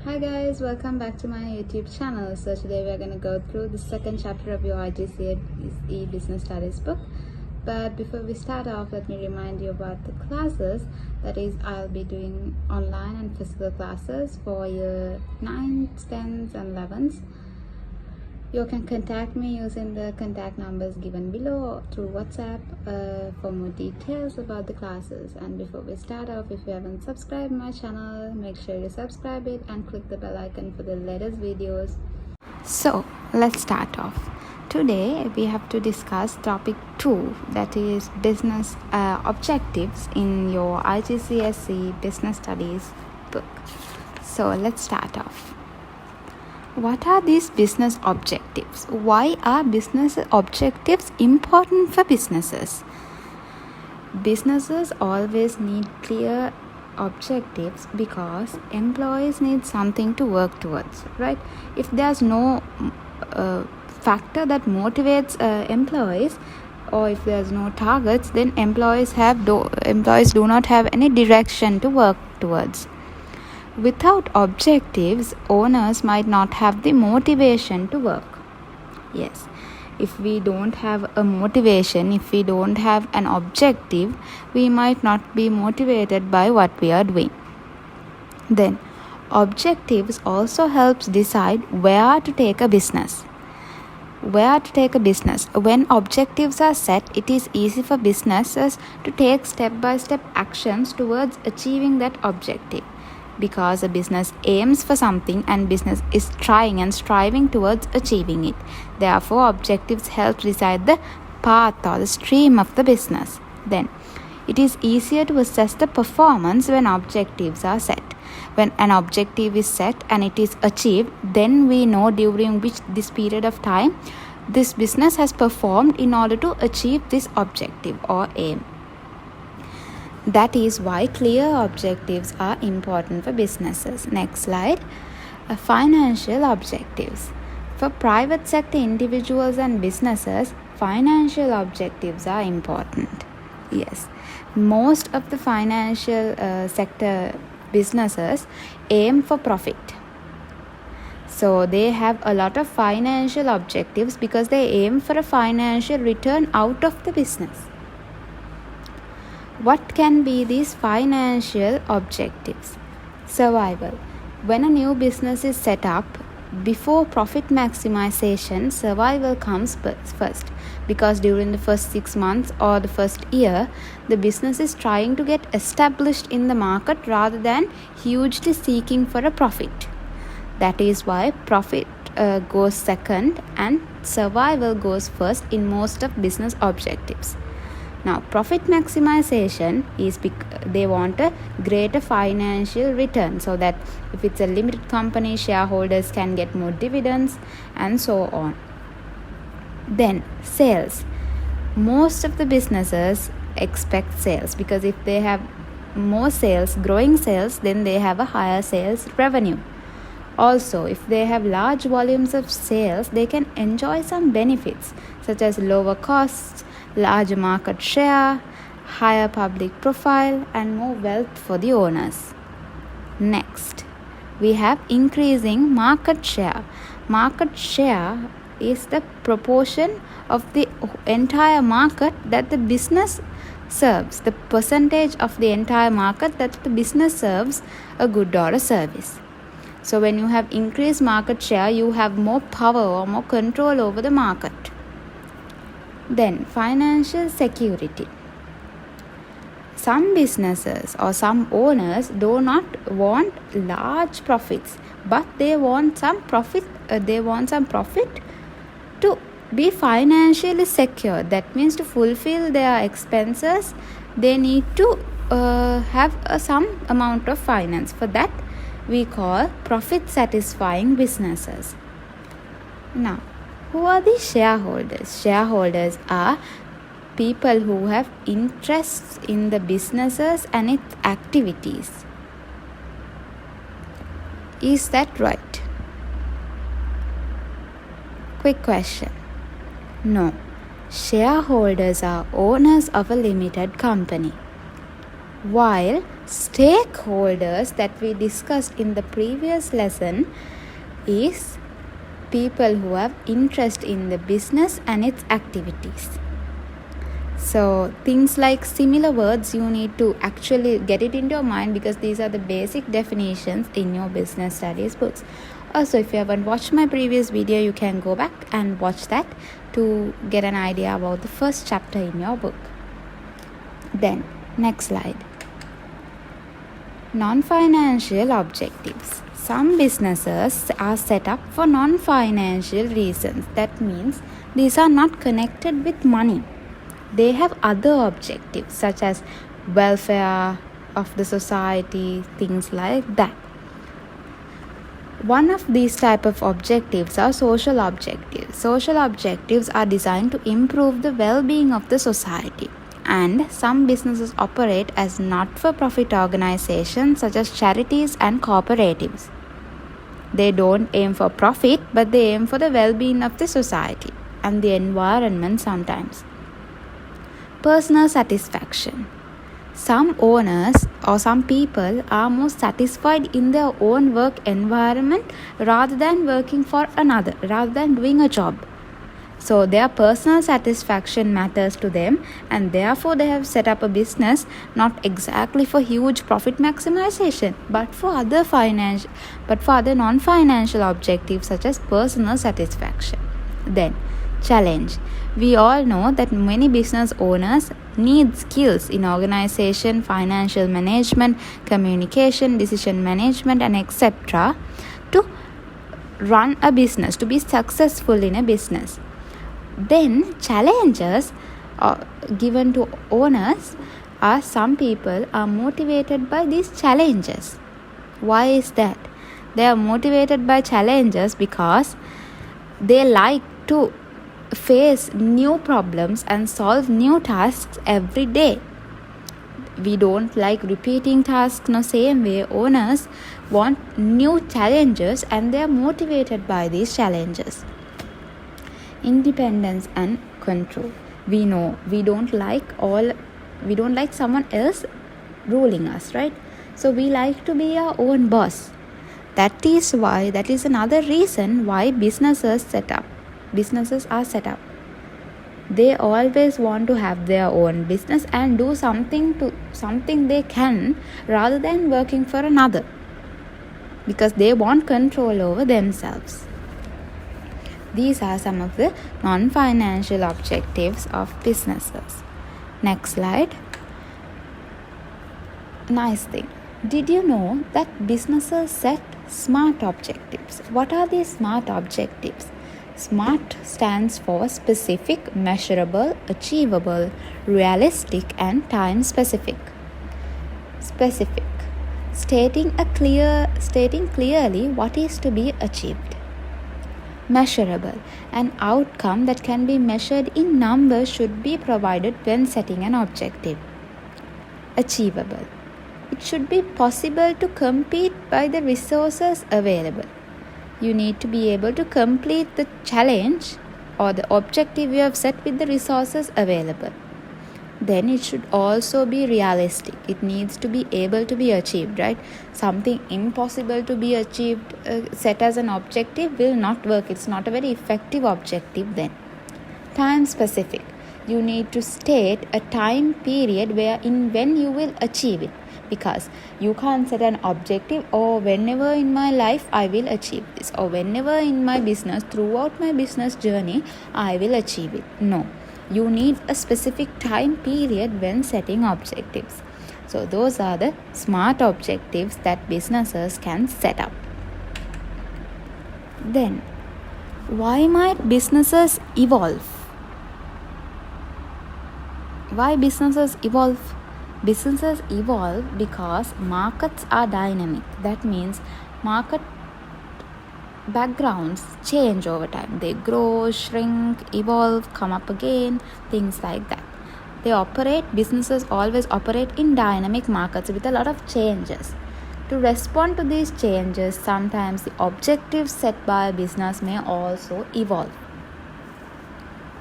Hi guys, welcome back to my YouTube channel. So today we are going to go through the second chapter of your IGCSE-Business Studies book. But before we start off, let me remind you about the classes. That is, I'll be doing online and physical classes for your 9th, 10th and 11th. You can contact me using the contact numbers given below or through WhatsApp for more details about the classes. And before we start off, if you haven't subscribed my channel, make sure you subscribe it and click the bell icon for the latest videos. So let's start off. Today we have to discuss topic 2, that is business objectives in your IGCSE-Business Studies book. So let's start off. What are these business objectives? Why are business objectives important for businesses? Businesses always need clear objectives because employees need something to work towards, right? If there's no factor that motivates employees, or if there's no targets, then employees do not have any direction to work towards. Without objectives, owners might not have the motivation to work. Yes, if we don't have a motivation, if we don't have an objective, we might not be motivated by what we are doing. Then, objectives also helps decide where to take a business. When objectives are set, it is easy for businesses to take step-by-step actions towards achieving that objective. Because a business aims for something and business is trying and striving towards achieving it. Therefore, objectives help decide the path or the stream of the business. Then, it is easier to assess the performance when objectives are set. When an objective is set and it is achieved, then we know during which this period of time this business has performed in order to achieve this objective or aim. That is why clear objectives are important for businesses. Next slide. Financial objectives. For private sector individuals and businesses, financial objectives are important. Yes, most of the financial sector businesses aim for profit. So they have a lot of financial objectives because they aim for a financial return out of the business. What can be these financial objectives? Survival. When a new business is set up, before profit maximization, survival comes first. Because during the first 6 months or the first year, the business is trying to get established in the market rather than hugely seeking for a profit. That is why profit goes second and survival goes first in most of business objectives. Now, profit maximization is they want a greater financial return, so that if it's a limited company, shareholders can get more dividends and so on. Then, sales. Most of the businesses expect sales because if they have more sales, growing sales, then they have a higher sales revenue. Also, if they have large volumes of sales, they can enjoy some benefits such as lower costs, larger market share, higher public profile, and more wealth for the owners. Next, we have increasing market share. Market share is the proportion of the entire market that the business serves, the percentage of the entire market that the business serves a good or a service. So when you have increased market share, you have more power or more control over the market. Then, financial security. Some businesses or some owners do not want large profits, but they want some profit. To be financially secure. That means to fulfill their expenses, they need to have some amount of finance. For that, we call profit satisfying businesses. Now, who are the shareholders? Shareholders are people who have interests in the businesses and its activities. Is that right? Quick question. No. Shareholders are owners of a limited company, while Stakeholders that we discussed in the previous lesson is people who have interest in the business and its activities. So things like similar words, you need to actually get it into your mind, because these are the basic definitions in your business studies books. Also, if you haven't watched my previous video, you can go back and watch that to get an idea about the first chapter in your book. Then, next slide. Non-financial objectives. Some businesses are set up for non-financial reasons. That means these are not connected with money. They have other objectives such as welfare of the society, things like that. One of these type of objectives are social objectives. Social objectives are designed to improve the well-being of the society. And some businesses operate as not-for-profit organizations such as charities and cooperatives. They don't aim for profit, but they aim for the well-being of the society and the environment sometimes. Personal satisfaction. Some owners or some people are more satisfied in their own work environment rather than working for another, rather than doing a job. So their personal satisfaction matters to them, and therefore they have set up a business not exactly for huge profit maximization, but for other non-financial objectives such as personal satisfaction. Then, challenge. We all know that many business owners need skills in organization, financial management, communication, decision management, and etc. to run a business, to be successful in a business. Then challenges given to owners are some people are motivated by these challenges. Why is that? They are motivated by challenges because they like to face new problems and solve new tasks every day. We don't like repeating tasks in the same way. Owners want new challenges and they are motivated by these challenges. Independence and control. We know we don't like someone else ruling us, right? So we like to be our own boss. That is another reason why businesses are set up. They always want to have their own business and do something they can, rather than working for another, because they want control over themselves. These are some of the non-financial objectives of businesses. Next slide. Nice thing. Did you know that businesses set SMART objectives? What are these SMART objectives? SMART stands for specific, measurable, achievable, realistic, and time specific. Specific. Stating clearly what is to be achieved. Measurable. An outcome that can be measured in numbers should be provided when setting an objective. Achievable. It should be possible to compete by the resources available. You need to be able to complete the challenge or the objective you have set with the resources available. Then it should also be realistic. It needs to be able to be achieved, right? Something impossible to be achieved, set as an objective, will not work. It's not a very effective objective then. Time specific. You need to state a time period when you will achieve it, because you can't set an objective, or whenever in my life I will achieve this, or whenever in my business, throughout my business journey, I will achieve it. No. You need a specific time period when setting objectives. So those are the SMART objectives that businesses can set up. Then, why might businesses evolve? Why businesses evolve? Businesses evolve because markets are dynamic. That means market backgrounds change over time. They grow, shrink, evolve, come up again, things like that. Businesses always operate in dynamic markets with a lot of changes. To respond to these changes, sometimes the objectives set by a business may also evolve.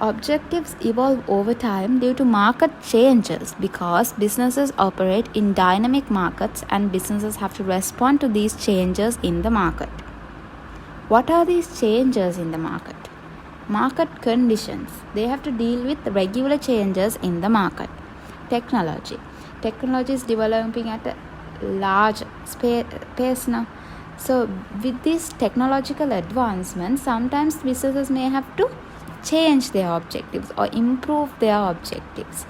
Objectives evolve over time due to market changes because businesses operate in dynamic markets and businesses have to respond to these changes in the market. What are these changes in the market? Market conditions. They have to deal with regular changes in the market. Technology. Technology is developing at a large pace now. So with these technological advancements, sometimes businesses may have to change their objectives or improve their objectives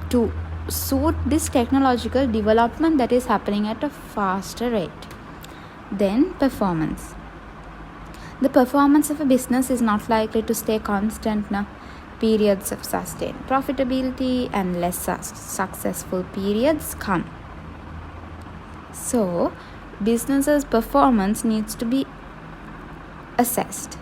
to suit this technological development that is happening at a faster rate. Then performance. The performance of a business is not likely to stay constant now. Periods of sustained profitability and less successful periods come. So business's performance needs to be assessed.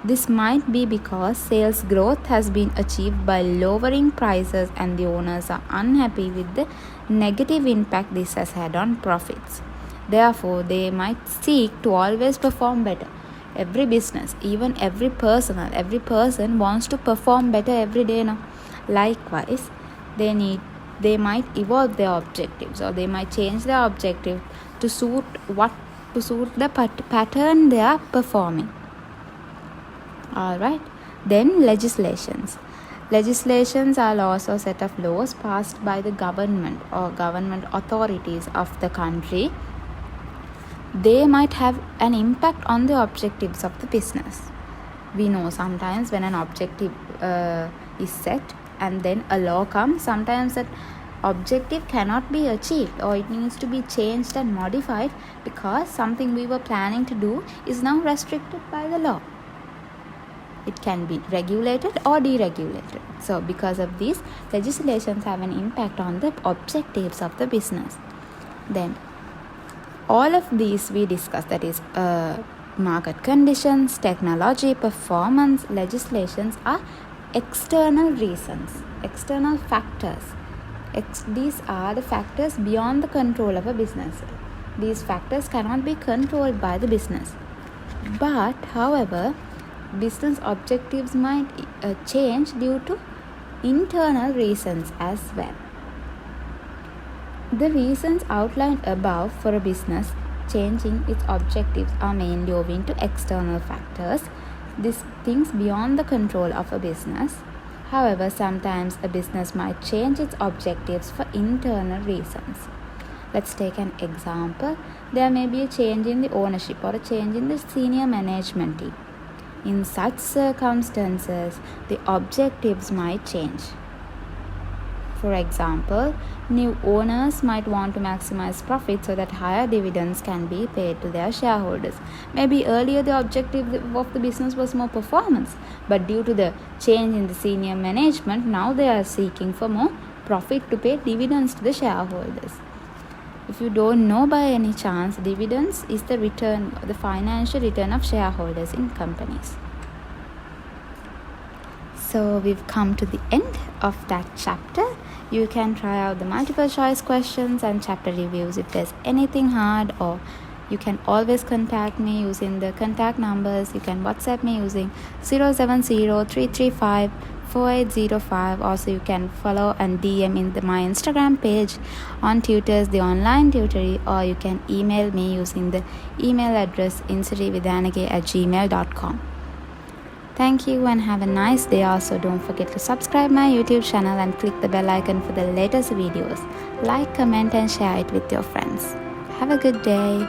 This might be because sales growth has been achieved by lowering prices and the owners are unhappy with the negative impact this has had on profits. Therefore, they might seek to always perform better. Every business, even every person wants to perform better every day now. Likewise, they might evolve their objectives or they might change their objective to suit the pattern they are performing. Alright, then legislations. Legislations are laws or set of laws passed by the government or government authorities of the country. They might have an impact on the objectives of the business. We know sometimes when an objective is set and then a law comes, sometimes that objective cannot be achieved or it needs to be changed and modified because something we were planning to do is now restricted by the law. It can be regulated or deregulated. So because of these, legislations have an impact on the objectives of the business. Then all of these we discussed, that is market conditions, technology, performance, legislations are external reasons, external factors. These are the factors beyond the control of a business. These factors cannot be controlled by the business. But however, business objectives might change due to internal reasons as well. The reasons outlined above for a business changing its objectives are mainly owing to external factors, these things beyond the control of a business. However, sometimes a business might change its objectives for internal reasons. Let's take an example. There may be a change in the ownership or a change in the senior management team. In such circumstances, the objectives might change. For example, new owners might want to maximize profit so that higher dividends can be paid to their shareholders. Maybe earlier the objective of the business was more performance, but due to the change in the senior management, now they are seeking for more profit to pay dividends to the shareholders. If you don't know by any chance, dividends is the return, the financial return of shareholders in companies. So we've come to the end of that chapter. You can try out the multiple choice questions and chapter reviews. If there's anything hard, or you can always contact me using the contact numbers. You can WhatsApp me using 070-335-4805. Also, you can follow and DM in my Instagram page on Tutors, the online tutory, or you can email me using the email address insurividanage@gmail.com. Thank you and have a nice day. Also, don't forget to subscribe my YouTube channel and click the bell icon for the latest videos. Like, comment and share it with your friends. Have a good day.